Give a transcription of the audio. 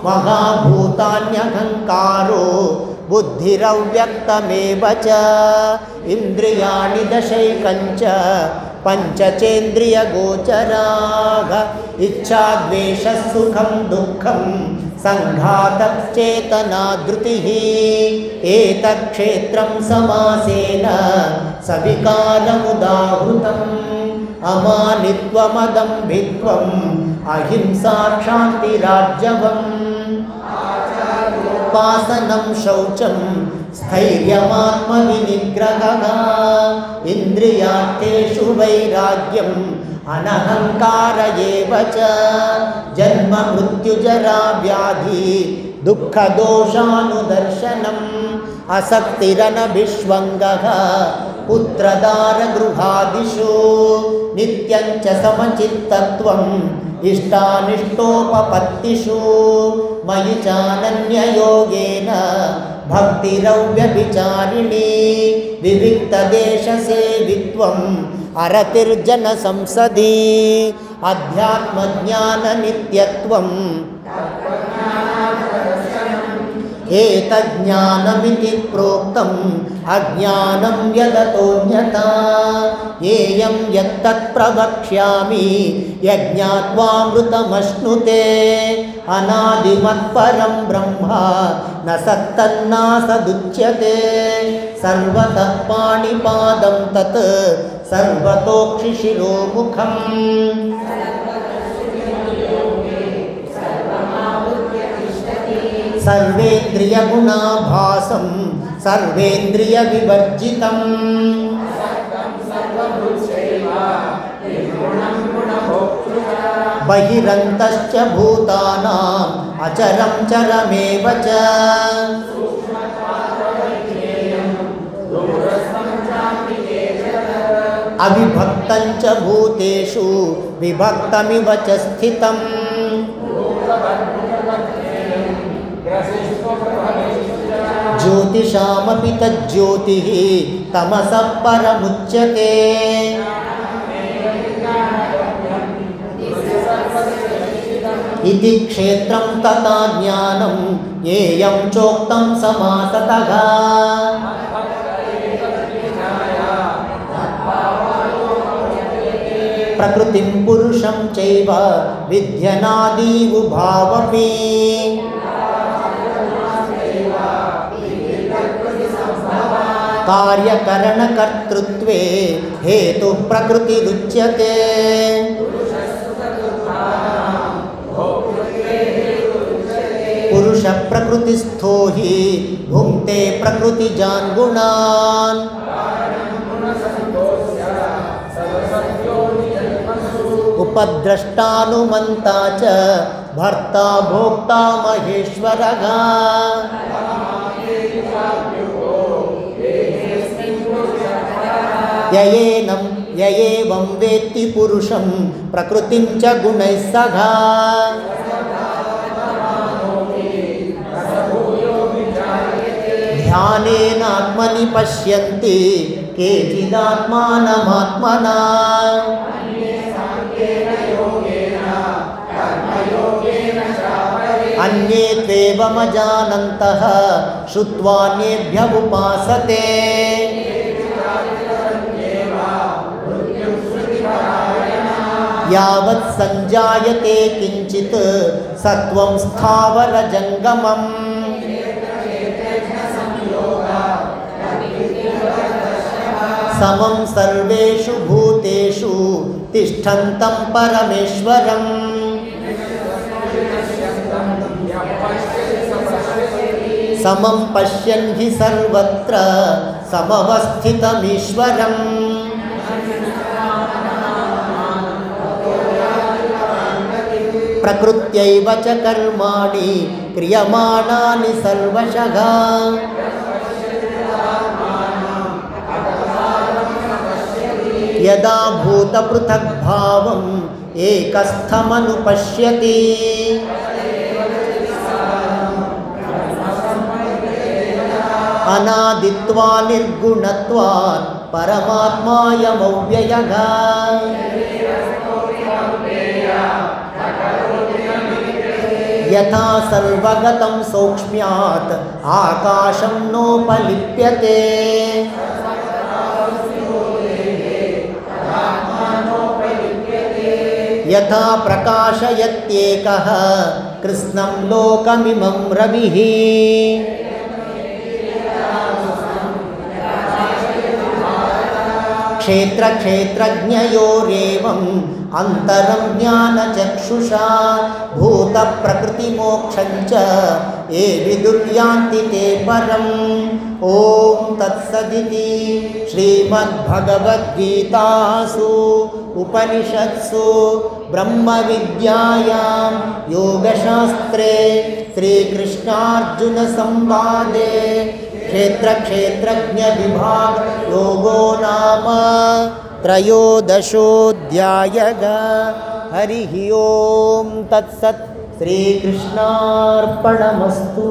महाभूतान्यहङ्कारो बुद्धिरव्यक्तमेव च इन्द्रियाणि दशैकञ्च पञ्चचेन्द्रियगोचराः इच्छा द्वेषः सुखं दुःखं संघातश्चेतना धृतिः एतत्क्षेत्रं समासेन सविकारमुदाहृतम् अमानित्वमदम्भित्वम् अहिंसा क्षान्तिरार्जवम् उपासनं शौचं स्थैर्यमात्मविनिग्रहः इन्द्रियार्थेषु वैराग्यम् अनहंकार एव च जन्म मृत्युजरा व्याधि दुःख दोषानुदर्शनम् असक्तिरनभिष्वङ्गः पुत्रदार गृहादिषु नित्यं च समचित्तत्वम् इष्टानिष्टोपपत्तिषु मयि चानन्ययोगेन भक्तिरव्यभिचारिणी विविक्तदेशसेवित्वम् अरतिर्जन संसदि अध्यात्मज्ञाननित्यत्वम् एतज्ज्ञानमिति प्रोक्तम् अज्ञानं यदतोऽन्यथा येयं यत्तत् प्रवक्ष्यामि यज्ञात्वामृतमश्नुते अनादिमत्परं ब्रह्म न सत्तन्नासदुच्यते सर्वतः पाणिपादं तत् सर्वतोक्षिशिरोमुखम् सर्वेन्द्रियगुणाभासं सर्वेन्द्रियविवर्जितम् बहिरन्तश्च भूतानाम् अचरं चरमेव च अविभक्तं च भूतेषु विभक्तमिव च स्थितम् ज्योतिषामपि तज्ज्योतिः तमसः परमुच्यते इति क्षेत्रं तथा ज्ञानं येयं चोक्तं समासतः प्रकृतिं पुरुषं चैव विध्यनादीवुभावपि कार्यकरणकर्तृत्वे हेतु प्रकृतिरुच्यते पुरुष प्रकृतिस्थो हि भुङ्क्ते प्रकृतिजान् गुणान् उपद्रष्टानुमन्ता च भर्ता भोक्ता महेश्वरः य एवं वेत्ति पुरुषं प्रकृतिं च गुणैः सह ध्यानेनात्मनि पश्यन्ति केचिदात्मानमात्मना अन्ये त्वेवमजानन्तः श्रुत्वान्येभ्य उपासते यावत् संजायते किंचित् सत्वं स्थावरजंगमम् समं सर्वेषु भूतेषु तिष्ठन्तं परमेश्वरम् समं पश्यन् हि सर्वत्र समवस्थितमीश्वरम् प्रकृत्यैव च कर्माणि क्रियमाणानि सर्वशः यदा भूतपृथग्भावम् एकस्थमनुपश्यति अनादित्वा निर्गुणत्वात् परमात्मायमव्ययः यथा सर्वगतं सौक्ष्म्यात् आकाशं नोपलिप्यते यथा प्रकाशयत्येकः कृत्स्नं लोकमिमं रविः क्षेत्रक्षेत्रज्ञयोरेवम् अंतरं ज्ञानचक्षुषा भूतप्रकृतिमोक्षं च ये विदुर्यान्ति ते परम्। ॐ तत्सदिति श्रीमद्भगवद्गीतासु उपनिषत्सु ब्रह्मविद्यायां योगशास्त्रे श्रीकृष्णार्जुनसंवादे क्षेत्रक्षेत्रज्ञविभाग योगो नाम त्रयोदशोऽध्यायः। हरिः ओं तत्सत्। श्रीकृष्णार्पणमस्तु।